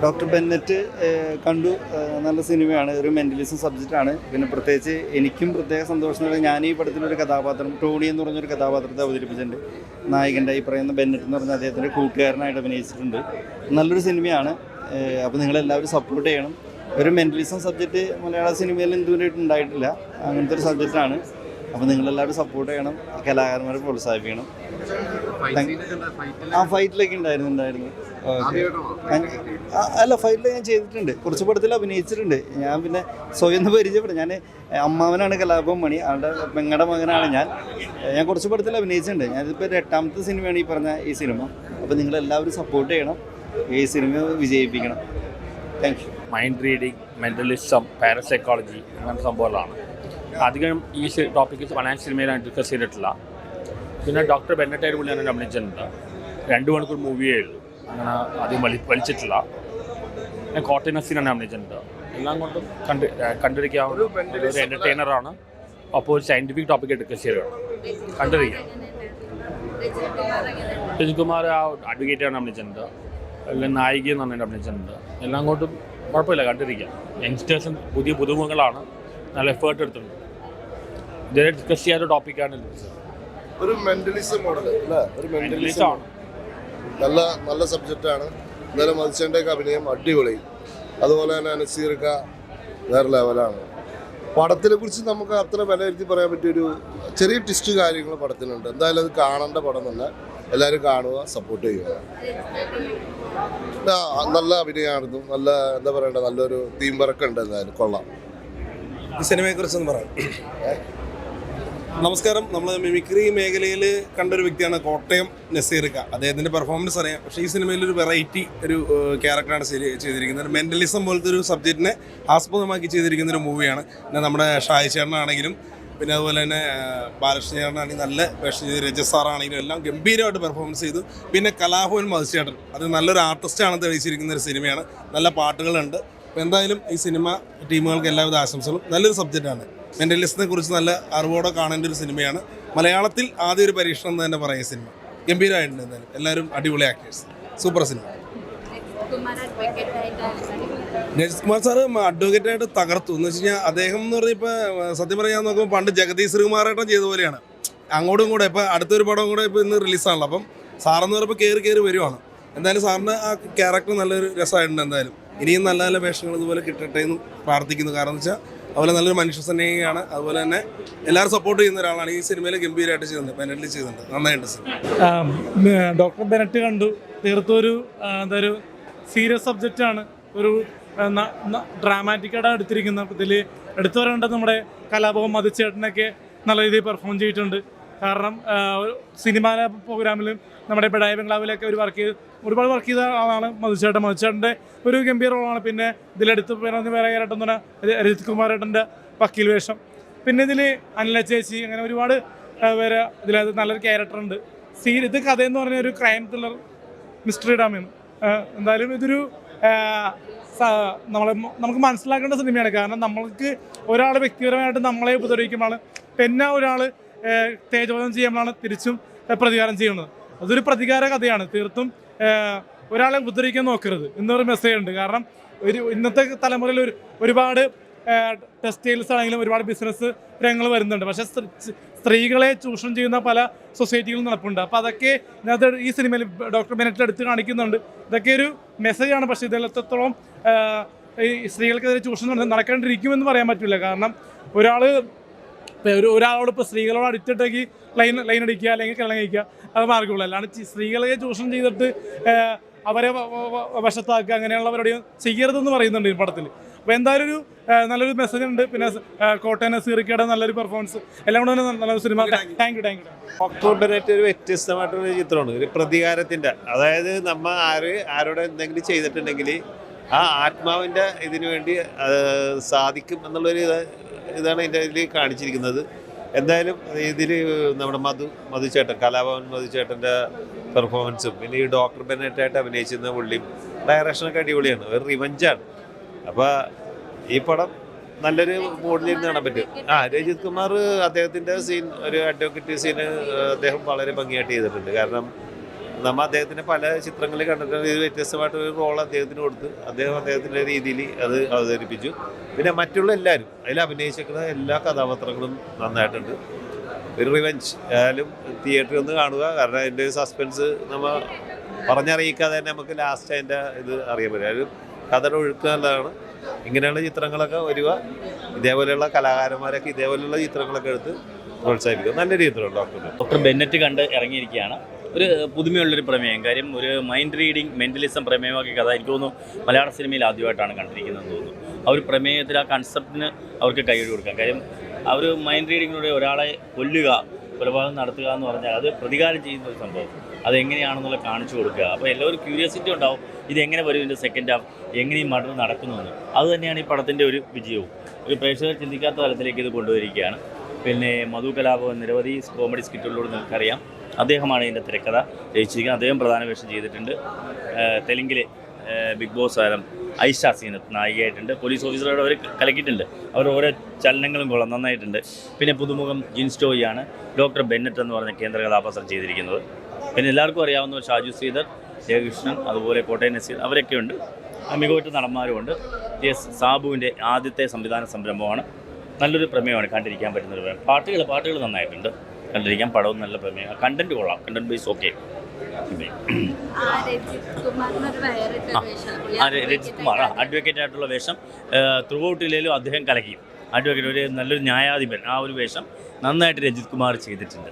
Doctor Bennett കണ്ടു. നല്ല സിനിമയാണ്. ഒരു മെൻ്റലിസം സബ്ജക്റ്റാണ്. പിന്നെ പ്രത്യേകിച്ച് എനിക്കും പ്രത്യേക സന്തോഷം. ഞാൻ ഈ പടത്തിലൊരു കഥാപാത്രം, ടോണി എന്ന് പറഞ്ഞൊരു കഥാപാത്രത്തെ അവതരിപ്പിച്ചിട്ടുണ്ട്. നായകൻ്റെ ഈ പറയുന്ന ബെന്നറ്റ് എന്ന് പറഞ്ഞ അദ്ദേഹത്തിൻ്റെ കൂട്ടുകാരനായിട്ട് അഭിനയിച്ചിട്ടുണ്ട്. നല്ലൊരു സിനിമയാണ്. അപ്പോൾ നിങ്ങളെല്ലാവരും സപ്പോർട്ട് ചെയ്യണം. ഒരു മെൻ്റലിസം സബ്ജക്റ്റ് മലയാള സിനിമയിൽ ഇതുവരെയായിട്ട് ഉണ്ടായിട്ടില്ല. അങ്ങനത്തെ ഒരു സബ്ജക്റ്റാണ്. അപ്പോൾ നിങ്ങളെല്ലാവരും സപ്പോർട്ട് ചെയ്യണം, കലാകാരന്മാരെ പ്രോത്സാഹിപ്പിക്കണം. ആ ഫൈറ്റിലൊക്കെ ഉണ്ടായിരുന്നു. അല്ല, ഫൈറ്റിൽ ഞാൻ ചെയ്തിട്ടുണ്ട്. കുറച്ച് പടത്തിൽ അഭിനയിച്ചിട്ടുണ്ട്. ഞാൻ പിന്നെ സ്വയം പരിചയപ്പെടും. ഞാൻ അമ്മാവനാണ് കലാഭവൻ മണി, ആളുടെ പെങ്ങളുടെ മകനാണ് ഞാൻ കുറച്ച് പടത്തിൽ അഭിനയിച്ചിട്ടുണ്ട്. ഞാനിപ്പോൾ ഒരു 8ാമത്തെ സിനിമയാണ് ഈ പറഞ്ഞ ഈ സിനിമ. അപ്പോൾ നിങ്ങളെല്ലാവരും സപ്പോർട്ട് ചെയ്യണം, ഈ സിനിമ വിജയിപ്പിക്കണം. Thank you. Mind reading, mentalism, parapsychology അങ്ങനത്തെ സംഭവങ്ങളാണ്. അധികം ഈ ടോപ്പിക്ക് മലയാളം സിനിമയിലാണ് ഡിസ്കസ് ചെയ്തിട്ടില്ല. പിന്നെ ഡോക്ടർ ബെന്നറ്റായിട്ട് പുള്ളി ഞാൻ അഭിനയിച്ചിട്ടുണ്ട്. 2 മണിക്കൂർ മൂവിയേ ഉള്ളൂ, അങ്ങനെ അധികം വലിച്ചിട്ടില്ല. ഞാൻ കോട്ടയം നസീറാണ് അഭിനയിച്ചിട്ടുണ്ട്. എല്ലാം കൊണ്ടും കണ്ടിരിക്കാവുന്ന ഒരു എൻ്റർടൈനറാണ്. അപ്പോൾ ഒരു സയൻറ്റിഫിക് ടോപ്പിക്ക് ഡിസ്കസ് ചെയ്യുകയാണ്. കണ്ടിരിക്കാം. രജികുമാർ ആ അഡ്വക്കേറ്റാണ് അഭിനയിച്ചിട്ടുണ്ട്. അല്ലെങ്കിൽ നായിക എന്ന് പറഞ്ഞിട്ട് അഭിനയിച്ചിട്ടുണ്ട്. എല്ലാം കൊണ്ടും കുഴപ്പമില്ല, കണ്ടിരിക്കാം. യങ്സ്റ്റേഴ്സും പുതിയ പുതുമുഖങ്ങളാണ്, നല്ല എഫേർട്ട് എടുത്തിട്ടുണ്ട്. ഇതുവരെ ഡിസ്കസ് ചെയ്യാത്ത ടോപ്പിക്കാണ് ഒരു മെന്റലിസം മോഡൽ അല്ലേ? ഒരു മെന്റലിസം നല്ല സബ്ജക്റ്റാണ്. എന്നാലും മത്സ്യൻ്റെയൊക്കെ അഭിനയം അടിപൊളി. അതുപോലെ തന്നെ നസീർക്ക വേറെ ലെവലാണ്. പടത്തിനെ കുറിച്ച് നമുക്ക് അത്ര വിലയിരുത്തി പറയാൻ പറ്റിയൊരു ചെറിയ ട്വിസ്റ്റ് കാര്യങ്ങൾ പടത്തിനുണ്ട്. എന്തായാലും അത് കാണേണ്ട പടം തന്നെ. എല്ലാവരും കാണുക, സപ്പോർട്ട് ചെയ്യുക. നല്ല അഭിനയമായിരുന്നു. നല്ല എന്താ പറയണ്ടത്, നല്ലൊരു തീം വർക്ക് ഉണ്ട്. എന്തായാലും കൊള്ളാം. ഈ സിനിമയെക്കുറിച്ചൊന്ന് പറയാം. നമസ്കാരം. നമ്മൾ മിമിക്രി മേഖലയിൽ കണ്ടൊരു വ്യക്തിയാണ് കോട്ടയം നസീർക്ക. അദ്ദേഹത്തിൻ്റെ പെർഫോമൻസ് അറിയാം. പക്ഷേ ഈ സിനിമയിൽ ഒരു വെറൈറ്റി ഒരു ക്യാരക്ടറാണ് ചെയ്തിരിക്കുന്നത്. ഒരു മെൻ്റലിസം പോലത്തെ ഒരു സബ്ജക്റ്റിനെ ആസ്പദമാക്കി ചെയ്തിരിക്കുന്ന ഒരു മൂവിയാണ്. പിന്നെ നമ്മുടെ ഷായി ചേട്ടനാണെങ്കിലും പിന്നെ അതുപോലെ തന്നെ ബാലകൃഷ്ണ ചേട്ടനാണെങ്കിൽ നല്ല വേഷം ചെയ്ത്, രജസ് സാറാണെങ്കിലും എല്ലാം ഗംഭീരമായിട്ട് പെർഫോമൻസ് ചെയ്തു. പിന്നെ കലാഭവൻ മധുചേട്ടൻ അത് നല്ലൊരു ആർട്ടിസ്റ്റാണ് തെളിയിച്ചിരിക്കുന്ന ഒരു സിനിമയാണ്. നല്ല പാട്ടുകളുണ്ട്. അപ്പോൾ എന്തായാലും ഈ സിനിമ ടീമുകൾക്ക് എല്ലാവിധ ആശംസകളും. നല്ലൊരു സബ്ജക്റ്റാണ്. മെൻ്റലിസത്തെ കുറിച്ച് നല്ല അറിവോടെ കാണേണ്ട ഒരു സിനിമയാണ്. മലയാളത്തിൽ ആദ്യ ഒരു പരീക്ഷണം എന്ന് തന്നെ പറയുന്ന സിനിമ. ഗംഭീരമായിട്ടുണ്ട്. എന്തായാലും എല്ലാവരും അടിപൊളി actors. Super cinema. Rajikumar sir അഡ്വക്കേറ്റായിട്ട് തകർത്തു. എന്ന് വെച്ച് കഴിഞ്ഞാൽ അദ്ദേഹം എന്ന് പറഞ്ഞാൽ ഇപ്പോൾ സത്യം പറയാൻ നോക്കുമ്പോൾ പണ്ട് ജഗദീഷ് ശ്രീകുമാറേട്ടൻ ചെയ്ത പോലെയാണ്. അങ്ങോട്ടും കൂടെ ഇപ്പോൾ അടുത്തൊരു പടം കൂടെ ഇപ്പോൾ ഇന്ന് റിലീസാണല്ലോ. അപ്പം സാറെന്ന് പറയുമ്പോൾ കയറി വരുവാണ്. എന്തായാലും സാറിന് ആ ക്യാരക്ടർ നല്ലൊരു രസമായിട്ടുണ്ട്. എന്തായാലും ഇനിയും നല്ല നല്ല വേഷങ്ങൾ ഇതുപോലെ കിട്ടട്ടെ എന്ന് പ്രാർത്ഥിക്കുന്നു. കാരണം എന്ന് വെച്ചാൽ അതുപോലെ നല്ലൊരു മനുഷ്യ സ്നേഹിയാണ്. അതുപോലെ തന്നെ എല്ലാവരും സപ്പോർട്ട് ചെയ്യുന്ന ഒരാളാണ്. ഈ സിനിമയിൽ ഗംഭീരമായിട്ട് ചെയ്യുന്നുണ്ട്, പെനറ്റിൽ ചെയ്യുന്നുണ്ട്. നന്നായിട്ട് സിനിമ. ഡോക്ടർ ബെനറ്റ് കണ്ടു. തീർത്തൊരു ഒരു സീരിയസ് സബ്ജക്റ്റാണ്. ഒരു ഡ്രാമാറ്റിക്കായിട്ട് എടുത്തിരിക്കുന്ന. ഇതിൽ എടുത്തു പറയേണ്ടത് നമ്മുടെ കലാഭവൻ മധുചേട്ടനൊക്കെ നല്ല രീതിയിൽ പെർഫോം ചെയ്തിട്ടുണ്ട്. കാരണം സിനിമാ പ്രോഗ്രാമിലും നമ്മുടെ ബഡായി ബംഗ്ലാവിലൊക്കെ ഒരുപാട് വർക്ക് ചെയ്ത ആളാണ് മധുചേട്ടൻ്റെ ഒരു ഗംഭീര റോളാണ്. പിന്നെ ഇതിലെടുത്ത് വേറെ ക്യാരക്ടർ രജിത് കുമാരേട്ടൻ്റെ വക്കീൽ വേഷം. പിന്നെ ഇതിൽ അനില ചേച്ചി, അങ്ങനെ ഒരുപാട് പേര് ഇതിലത് നല്ലൊരു ക്യാരക്ടറുണ്ട്. ഇത് കഥയെന്ന് പറഞ്ഞ ഒരു ക്രൈം ത്രില്ലർ മിസ്റ്ററി ഡ്രാമയാണ്. എന്തായാലും ഇതൊരു നമുക്ക് മനസ്സിലാക്കേണ്ട സിനിമയാണ്. കാരണം നമ്മൾക്ക് ഒരാൾ വ്യക്തിപരമായിട്ട് നമ്മളെ ഉപദ്രവിക്കുമ്പോഴാണ്, പിന്നെ ഒരാൾ തേജോധനം ചെയ്യുമ്പോഴാണ് തിരിച്ചും പ്രതികാരം ചെയ്യുന്നത്. അതൊരു പ്രതികാര കഥയാണ്. തീർത്തും ഒരാളെ ഉപദ്രവിക്കാൻ നോക്കരുത് എന്നൊരു മെസ്സേജ് ഉണ്ട്. കാരണം ഇന്നത്തെ തലമുറയിൽ ഒരുപാട് ടെക്സ്റ്റൈൽസ് ആണെങ്കിലും ഒരുപാട് ബിസിനസ് രംഗങ്ങൾ വരുന്നുണ്ട്. പക്ഷേ സ്ത്രീകളെ ചൂഷണം ചെയ്യുന്ന പല സൊസൈറ്റികളും നടപ്പുണ്ട്. അപ്പോൾ അതൊക്കെ ഇതിനകത്ത് ഈ സിനിമയിൽ ഡോക്ടർ ബെനറ്റ് എടുത്ത് കാണിക്കുന്നുണ്ട്. ഇതൊക്കെ ഒരു മെസ്സേജാണ്. പക്ഷേ ഇതിലെത്രത്തോളം ഈ സ്ത്രീകൾക്കെതിരെ ചൂഷണം നടക്കാണ്ടിരിക്കുമെന്ന് പറയാൻ പറ്റില്ല. കാരണം ഒരാളോട് ഇപ്പോൾ സ്ത്രീകളോട് അടുത്തിട്ടെങ്കിൽ ലൈൻ അടിക്കുക അല്ലെങ്കിൽ കിളങ്ങിക്കുക അത് മാർഗമുള്ളൂ. അല്ലാണ്ട് സ്ത്രീകളെ ചൂഷണം ചെയ്തിട്ട് അവരെ വശത്താക്കുക അങ്ങനെയുള്ള പരിപാടിയും ചെയ്യരുതെന്ന് പറയുന്നുണ്ട് ഈ പടത്തിൽ. അപ്പോൾ എന്തായാലും ഒരു നല്ലൊരു മെസ്സേജ് ഉണ്ട്. പിന്നെ കോട്ടയം നസീർക്കയുടെ നല്ലൊരു പെർഫോമൻസ് എല്ലാം കൂടെ നല്ലൊരു സിനിമ. Thank you. ഡോക്ടർ ബെനറ്റ് ഒരു വ്യത്യസ്തമായിട്ടുള്ള ചിത്രമാണ്. ഒരു പ്രതികാരത്തിൻ്റെ, അതായത് നമ്മൾ ആരോട് എന്തെങ്കിലും ചെയ്തിട്ടുണ്ടെങ്കിൽ ആ ആത്മാവിൻ്റെ ഇതിനു വേണ്ടി സാധിക്കും എന്നുള്ളൊരു ഇതാണ് ഇതിൻ്റെ ഇതിൽ കാണിച്ചിരിക്കുന്നത്. എന്തായാലും ഇതിൽ നമ്മുടെ മധുചേട്ടൻ, കലാഭവൻ മധുചേട്ടൻ്റെ പെർഫോമൻസും പിന്നെ ഈ ഡോക്ടർ ബെന്നറ്റായിട്ട് അഭിനയിച്ചിരുന്ന പുള്ളിയും ഡയറക്ഷനൊക്കെ അടിപൊളിയാണ്. ഒരു റിവഞ്ചാണ്. അപ്പോൾ ഈ പടം നല്ലൊരു മോഡിലിരുന്ന് കാണാൻ പറ്റും. രജിത് കുമാർ അദ്ദേഹത്തിൻ്റെ സീൻ, ഒരു അഡ്വക്കേറ്റ് സീന് അദ്ദേഹം വളരെ ഭംഗിയായിട്ട് ചെയ്തിട്ടുണ്ട്. കാരണം നമ്മൾ അദ്ദേഹത്തിൻ്റെ പല ചിത്രങ്ങളിൽ കണ്ടിട്ടുണ്ട്. ഇത് വ്യത്യസ്തമായിട്ടൊരു റോൾ അദ്ദേഹത്തിന് കൊടുത്ത് അദ്ദേഹത്തിൻ്റെ രീതിയിൽ അത് അവതരിപ്പിച്ചു. പിന്നെ മറ്റുള്ള എല്ലാവരും അതിൽ അഭിനയിച്ചിരിക്കുന്ന എല്ലാ കഥാപാത്രങ്ങളും നന്നായിട്ടുണ്ട്. ഒരു റിവെഞ്ച് ആയാലും തിയേറ്ററിൽ ഒന്ന് കാണുക. കാരണം അതിൻ്റെ ഒരു സസ്പെൻസ് നമ്മൾ പറഞ്ഞറിയിക്കാതെ തന്നെ നമുക്ക് ലാസ്റ്റ് അതിൻ്റെ ഇത് അറിയാൻ പറ്റും. ഒരു കഥയുടെ ഒഴുക്ക് നല്ലതാണ്. ഇങ്ങനെയുള്ള ചിത്രങ്ങളൊക്കെ വരിക. ഇതേപോലെയുള്ള കലാകാരന്മാരൊക്കെ ഇതേപോലെയുള്ള ചിത്രങ്ങളൊക്കെ എടുത്ത് പ്രോത്സാഹിപ്പിക്കുക. നല്ലൊരു ചിത്രമാണ് ഡോക്ടർ ബെന്നറ്റ് കണ്ട് ഇറങ്ങിയിരിക്കുകയാണ്. ഒരു പുതുമയുള്ളൊരു പ്രമേയം. കാര്യം ഒരു മൈൻഡ് റീഡിങ് മെൻ്റലിസം പ്രമേയമാക്കിയ കഥ എനിക്ക് തോന്നുന്നു മലയാള സിനിമയിൽ ആദ്യമായിട്ടാണ് കണ്ടിരിക്കുന്നതെന്ന് തോന്നുന്നു. ആ ഒരു പ്രമേയത്തിൽ ആ കൺസെപ്റ്റിന് അവർക്ക് കൈയ്യടി കൊടുക്കാം. കാര്യം ആ ഒരു മൈൻഡ് റീഡിങ്ങിലൂടെ ഒരാളെ കൊല്ലുക, കൊലപാതകം നടത്തുക എന്ന് പറഞ്ഞാൽ അത് പ്രതികാരം ചെയ്യുന്ന ഒരു സംഭവം. അതെങ്ങനെയാണെന്നുള്ള കാണിച്ചു കൊടുക്കുക. അപ്പോൾ എല്ലാവരും ക്യൂരിയോസിറ്റി ഉണ്ടാവും, ഇതെങ്ങനെ വരും, ഇതിൻ്റെ സെക്കൻഡ് ഹാഫ് എങ്ങനെ ഈ മർഡർ നടക്കുന്നുവെന്ന്. അതുതന്നെയാണ് ഈ പടത്തിൻ്റെ ഒരു വിജയവും. ഒരു പ്രേക്ഷകർ ചിന്തിക്കാത്ത തലത്തിലേക്ക് ഇത് കൊണ്ടുവരികയാണ്. പിന്നെ മധു കലാഭവൻ നിരവധി കോമഡി സ്കിറ്റുകളിലൂടെ നിങ്ങൾക്കറിയാം. അദ്ദേഹമാണ് ഇതിൻ്റെ തിരക്കഥ രചിച്ചിരിക്കുന്നത്. അദ്ദേഹം പ്രധാന വേഷം ചെയ്തിട്ടുണ്ട്. തെലുങ്കിലെ ബിഗ് ബോസ് താരം ഐഷ സീനത്ത് നായികയായിട്ടുണ്ട്. പോലീസ് ഓഫീസറോട് അവർ കലക്കിയിട്ടുണ്ട്. അവർ ഓരോ ചലനങ്ങളും കൊള്ളാം, നന്നായിട്ടുണ്ട്. പിന്നെ പുതുമുഖം ജിൻസ്റ്റോയാണ് ഡോക്ടർ ബെന്നറ്റ് എന്ന് പറഞ്ഞ കേന്ദ്ര കഥാപാത്രം ചെയ്തിരിക്കുന്നത്. പിന്നെ എല്ലാവർക്കും അറിയാവുന്ന ഷാജു ശ്രീധർ, ജയകൃഷ്ണൻ, അതുപോലെ കോട്ടയം നസീർ അവരൊക്കെയുണ്ട്. മികവുറ്റ നടന്മാരുമുണ്ട്. എസ് സാബുവിൻ്റെ ആദ്യത്തെ സംവിധാന സംരംഭമാണ്. നല്ലൊരു പ്രമേയമാണ്, കണ്ടിരിക്കാൻ പറ്റുന്നൊരു പ്രമേയം. പാട്ടുകൾ നന്നായിട്ടുണ്ട്, കണ്ടിരിക്കാൻ. പടവും നല്ല പ്രമേയം. കണ്ടന്റ് കൊള്ളാം, content base okay. Rajith Kumar advocate ആയിട്ടുള്ള വേഷം ത്രൂ ഔട്ടിലും അദ്ദേഹം കലക്കി. അഡ്വക്കേറ്റ് ഒരു നല്ലൊരു ന്യായാധിപൻ, ആ ഒരു വേഷം നന്നായിട്ട് രജിത് കുമാർ ചെയ്തിട്ടുണ്ട്.